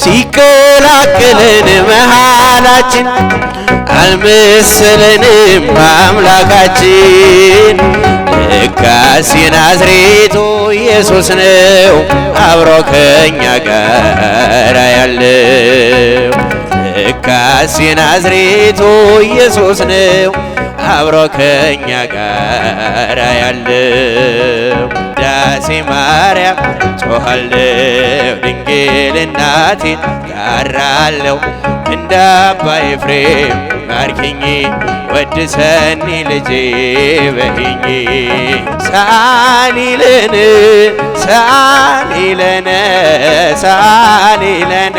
ሲቀላቅለን መሃላችን አልመሰለንም አምላካችን። ለካስ የናዝሬቱ ኢየሱስ ነው አብሮ ከኛ ጋር ያለው። ለካስ የናዝሬቱ ኢየሱስ ነው አብሮ ከኛ ጋር ያለው። ዳሴ ማርያም ጮኻለሁ ድንግል እናቴን ጋራለሁ እንደ አባ ኤፍሬም ባርኪኝ ወድሰኒ ልጄ በይኝ። ሳሊለን ሳሊለን ሳሊለን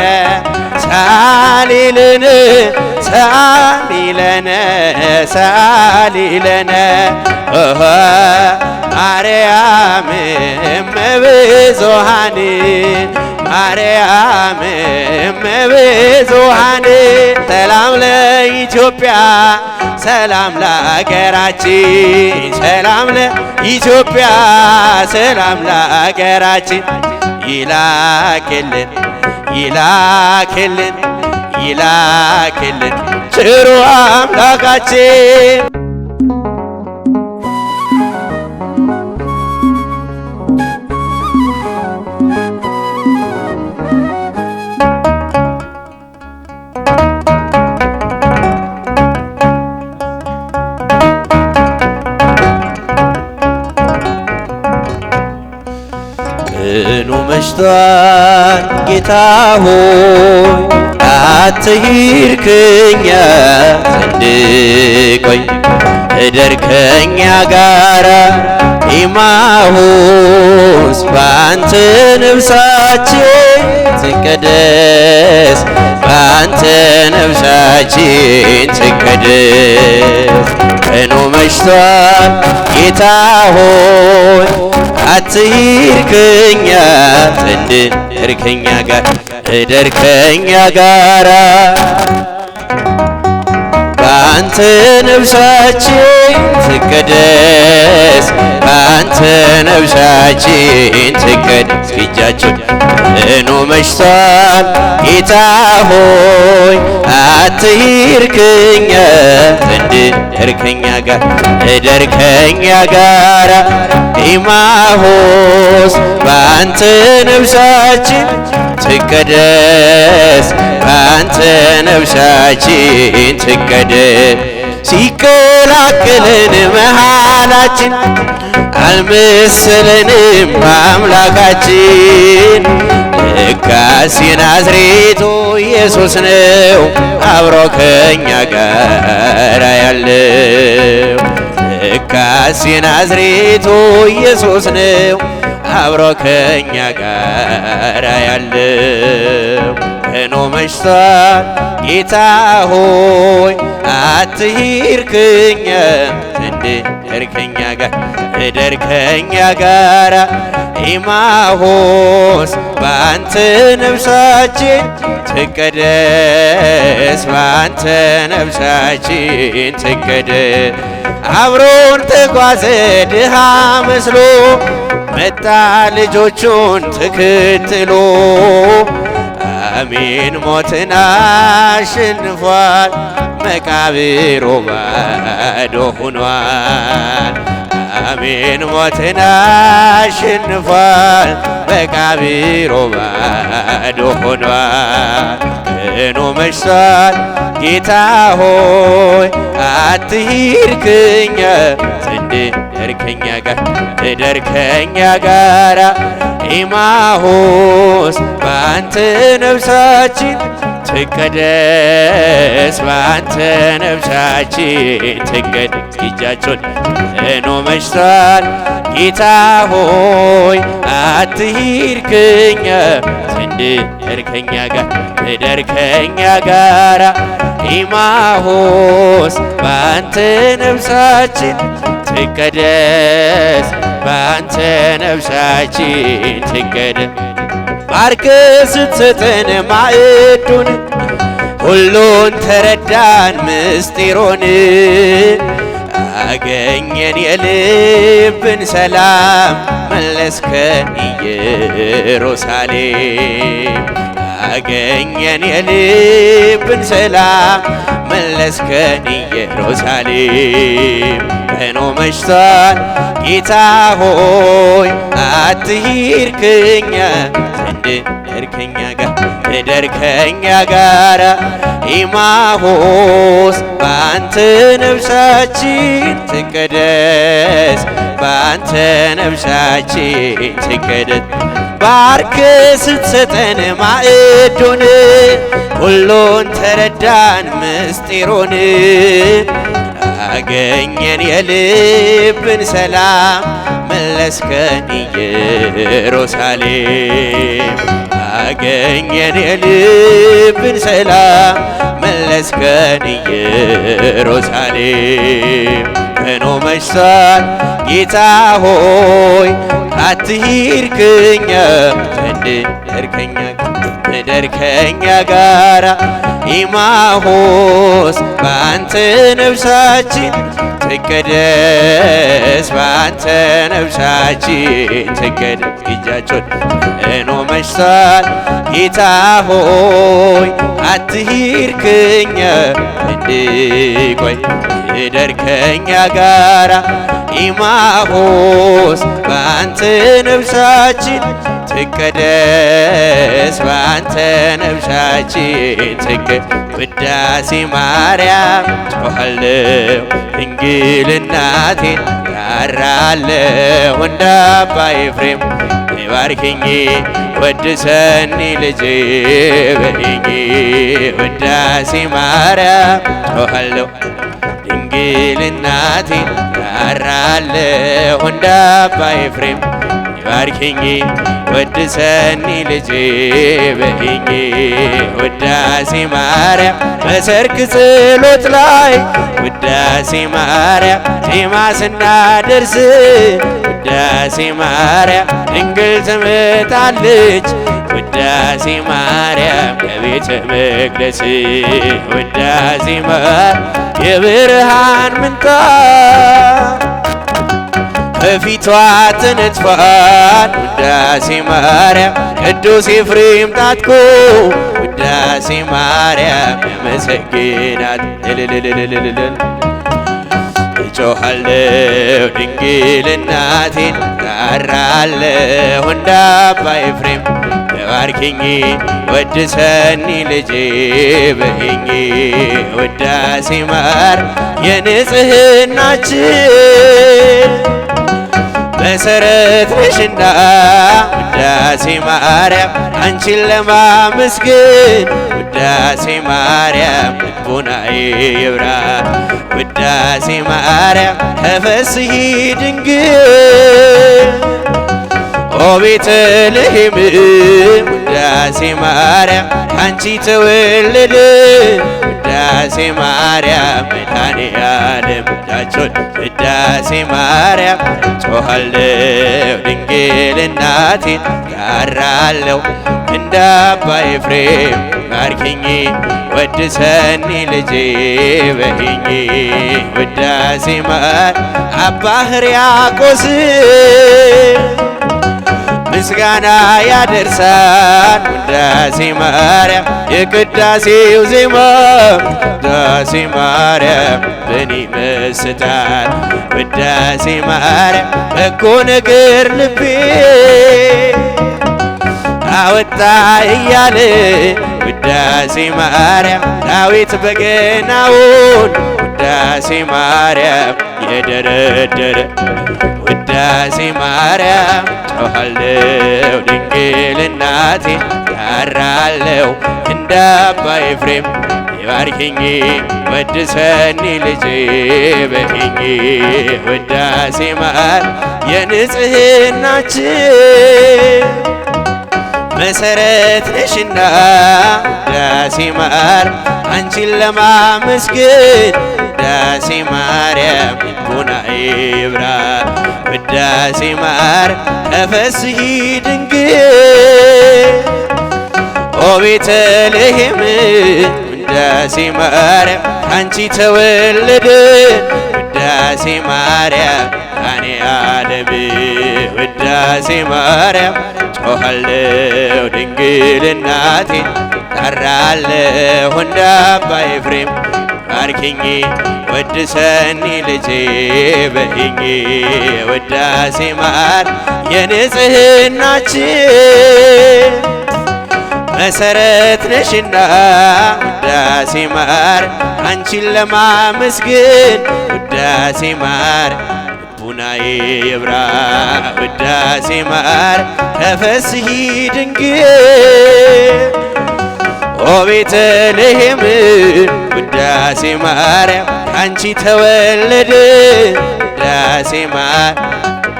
ሳሊለን ሳሊለን ሳሊለን ማርያም እመብዙኃን ማርያም እመብዙኃን። ሰላም ለኢትዮጵያ ሰላም ለአገራችን ሰላም ለኢትዮጵያ ሰላም ለአገራችን። ይላክልን ይላክልን ይላክልን ቸሩ አምላካችን። ቀኑ መሽቷል ጌታ ሆይ አትሂድ ከኛ ዘንድ ቆይ። እደር ከኛ ጋራ ኤማሁስ በአንተ ነፍሳችን ትቀደስ በአንተ ነፍሳችን ትቀደስ። ቀኑ መሽቷል ጌታ ሆይ አትሂድ ከኛ ዘንድ እደር ከኛ ጋር እደር ከኛ ጋራ በአንተ ነፍሳችን ትቀደስ በአንተ ነፍሳችን ትቀደስ። እጃችሁን ቀኑ መሽቷል ጌታ ሆይ አትሂድ ከኛ ዘንድ እደር ከኛ ጋር እደር ከኛ ጋራ ኤማሁስ በአንተ ነፍሳችን ትቀደስ በአንተ ነፍሳችን ትቀደስ። ሲቀላቅለን መሃላችን አልመሰለንም አምላካችን። ለካስ የናዝሬቱ ኢየሱስ ነው አብሮ ከኛ ጋር ያለው። ለካስ የናዝሬቱ ኢየሱስ ነው አብሮ ከኛ ጋር ያለው። ቀኑ መሽቷል ጌታ ሆይ አትሂድ ከኛ ዘንድ እደር ከኛ ጋር እደር ከኛ ጋራ ኤማሁስ በአንተ ነፍሳችን ትቀደስ በአንተ ነፍሳችን ትቀደስ። አብሮን ተጓዘ ድሃ መስሎ መጣ ልጆቹን ተከትሎ። አሜን ሞትን አሸንፏል መቃብሩ ባዶ ሆኗል። አሜን ሞትን አሸንፏል መቃብሩ ባዶ ሆኗል። ቀኑ መሽቷል ጌታ ሆይ አትሂድ ከኛ ዘንድ እደር ከኛ ጋር እደር ከኛ ጋራ ኤማሁስ በአንተ ነፍሳችን ትቀደስ በአንተ ነፍሳችን ትቀደስ። እጃችሁን ቀኑ መሽቷል ጌታ ሆይ አትሂድ ከኛ ዘንድ እደር ከኛ ጋር እደር ከኛ ጋራ ኤማሁስ በአንተ ነፍሳችን ትቀደስ በአንተ ነፍሳችን ትቀደስ። ባርከ ስትሰጠን ማዕዱን ሁሉን ተረዳን ምስጢሩን አገኘን የልብን ሰላም መለስከን ኢየሩሳሌም አገኘን የልብን ሰላም መለስከን ኢየሩሳሌም። ቀኑ መሽቷል ጌታ ሆይ አትሂድ ከኛ ዘንድ እደር ከኛ ጋራ ኢማሆስ በአንተ ነፍሳችን ትቀደስ በአንተ ነፍሳችን ትቀደስ። ባርከ ስትሰጠን ማዕዱን ሁሉን ተረዳን ምስጢሩን አገኘን የልብን ሰላም መለስከን ኢየሩሳሌም። አገኘን የልብን ሰላም መለስከን ኢየሩሳሌም። ቀኑ መሽቷል ጌታ ሆይ አትሂድ ከኛ ዘንድ እደር ከኛ ጋራ ኢማሆስ በአንተ ነፍሳችን ትቀደስ በአንተ ነፍሳችን ትቀደስ። እጃቸውን ቀኑ መሽቷል ጌታ ሆይ አትሂድ ከኛ ዘንድ እደር ከኛ ጋራ ኢማሆስ በአንተ ነፍሳችን ትቀደስ በአንተ ነፍሳችን ትቀደስ። ውዳሴ ማርያም ጮኻለሁ ድንግል እናቴን ጋራለሁ እንደ አባ ኤፍሬም ባርኪኝ ወድሰኒ ልጄ በይኝ። ውዳሴ ማርያም ጮኻለሁ ድንግል እናቴን ጋራለሁ እንደ አባ ኤፍሬም ባርኪኝ ወድሰኒ ልጄ በይኝ። ውዳሴ ማርያም በሰርክ ጸሎት ላይ ውዳሴ ማርያም ዜማ ስናደርስ ውዳሴ ማርያም ድንግል ትመጣለች ውዳሴ ማርያም ከቤተ መቅደስ ውዳሴ ማርያም የብርሃን ምንጣፍ በፊቷ ተነጥፏል ውዳሴ ማርያም ቅዱስ ኤፍሬም ታጥቆ ውዳሴ ማርያም ያመሰግናት እልልልልልልል እጮኻለሁ ድንግል እናቴን ጋራለሁ እንደ አባ ኤፍሬም ባርኪኝ ወድሰኒ ልጄ በይኝ። ውዳሴ ማርያም የንጽሕናችን መሰረት ነሽና ውዳሴ ማርያም አንቺን ለማመስገን ውዳሴ ማርያም ልቦናዬ ይብራ ውዳሴ ማርያም ተፈስሒ ድንግል ኦ ቤተልሔም ውዳሴ ማርያም አንቺ ተወለደ ውዳሴ ማርያም መድኃኔዓለም ዳቾን ውዳሴ ማርያም ጮኻለሁ ድንግል እናቴን ጋራለሁ እንደ አባ ኤፍሬም ባርኪኝ ወድሰኒ ልጄ በይኝ። ውዳሴ ማርያም አባ ሕርያቆስ ምስጋና ያደርሳል ውዳሴ ማርያም የቅዳሴው ዜማ ውዳሴ ማርያም በኔ ይመስጣል ውዳሴ ማርያም በጎ ነገር ልቤ አወጣ እያለ ውዳሴ ማርያም ዳዊት በገናውን ውዳሴ ማርያም የደረደረ ውዳሴ ማርያም ጮኻለሁ ድንግል እናቴን ጋራለሁ እንደ አባ ኤፍሬም ባርኪኝ ወድሰኒ ልጄ በይኝ። ውዳሴ ማርያም የንጽሕናችን መሰረት ነሽና ውዳሴ ማርያም አንቺን ለማመስገን ውዳሴ ማርያም ልቦናዬ ይብራ ውዳሴ ማርያም ተፈስሒ ድንግል ኦ ቤተልሔም ውዳሴ ማርያም አንቺ ተወለደ ውዳሴ ማርያም እኔ ዓለም ውዳሴ ማርያም ጮኻለሁ ድንግል እናቴን ጠራለሁ እንደ አባ ኤፍሬም ባርኪኝ ወድሰኒ ልጄ በይኝ ውዳሴ ማር የንጽሕናችን መሰረት ነሽና ውዳሴ ማር አንቺን ለማመስገን ውዳሴ ማር ልቡናዬ ይብራ ውዳሴ ማር ተፈስሒ ድንግል ኦ ቤተልሔም ውዳሴ ማርያም አንቺ ተወለደ ውዳሴ ማር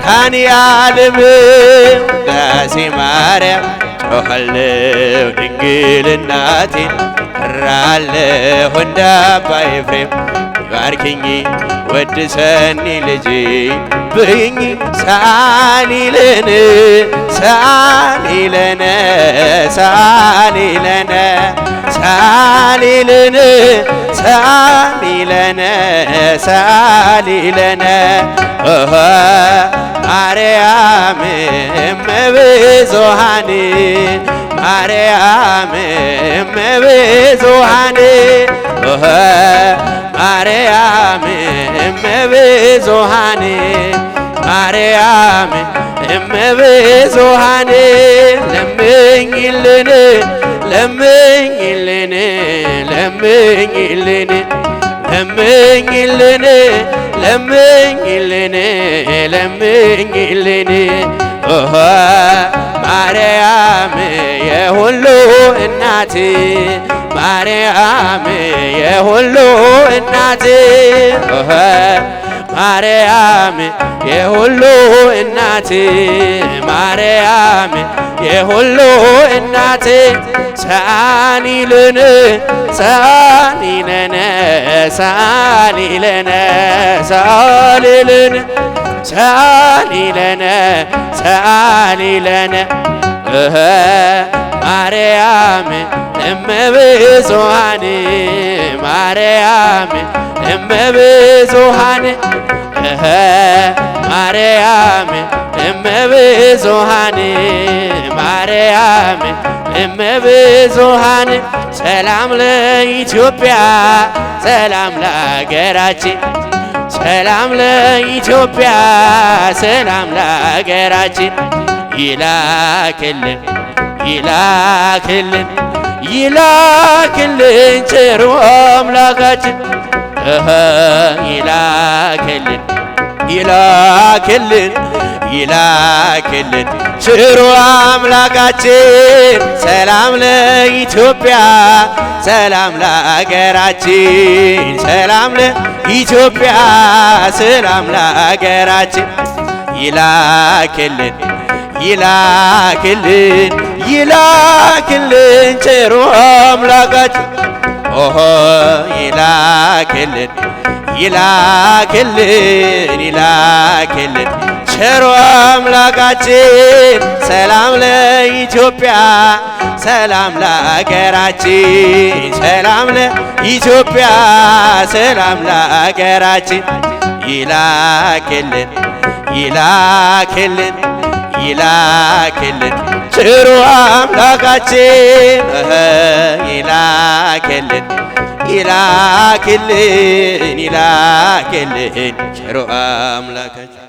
መድኃኔዓለም ውዳሴ ማርያም ጮኻለሁ ድንግል እናቴን ጠራለሁ እንደ አባ ኤፍሬም ባርኪኝ ወድሰኒ ልጄ በይኝ ሳሊለነ ሳሊለነ ሳሊለነ ሳሊለነ ሳሊለነ ሳሊለነ ማርያም እመብዙኃን ማርያም እመብዙኃን ማርያም እመብዙኃን ማርያም እመብዙኃን ለምኝልን ለምኝልን ለምኝልን ለምኝልን ለምኝልን ለምኝልን ማርያም የሁሉ እናት ማርያም የሁሉ እናት ማርያም የሁሉ እናት ማርያም የሁሉ እናት ሳሊለነ ሳሊለነ ሳሊለነ ሳሊለነ ሳሊለነ ሳሊለነ ማርያም እመብዙኃን ማርያም እመብዙኃን ማርያም እመብዙኃን ማርያም እመብዙኃን ሰላም ለኢትዮጵያ ሰላም ለሀገራችን ሰላም ለኢትዮጵያ ሰላም ለሀገራችን ይላክልን ይላክልን ይላክልን ቸሩ አምላካችን ይላክልን ይላክልን ይላክልን ቸሩ አምላካችን ሰላም ለኢትዮጵያ ሰላም ለሀገራችን ሰላም ለኢትዮጵያ ሰላም ለሀገራችን ይላክልን ይላክልን ይላክልን ቸሩ አምላካችን ይላክልን ይላክልን ይላክልን ቸሩ አምላካችን ሰላም ለኢትዮጵያ ሰላም ለሀገራችን ሰላም ለኢትዮጵያ ሰላም ለሀገራችን ይላክልን ይላክልን ይላክልን ቸሩ አምላካችን ይላክልን ይላክልን ይላክልን ቸሩ አምላካችን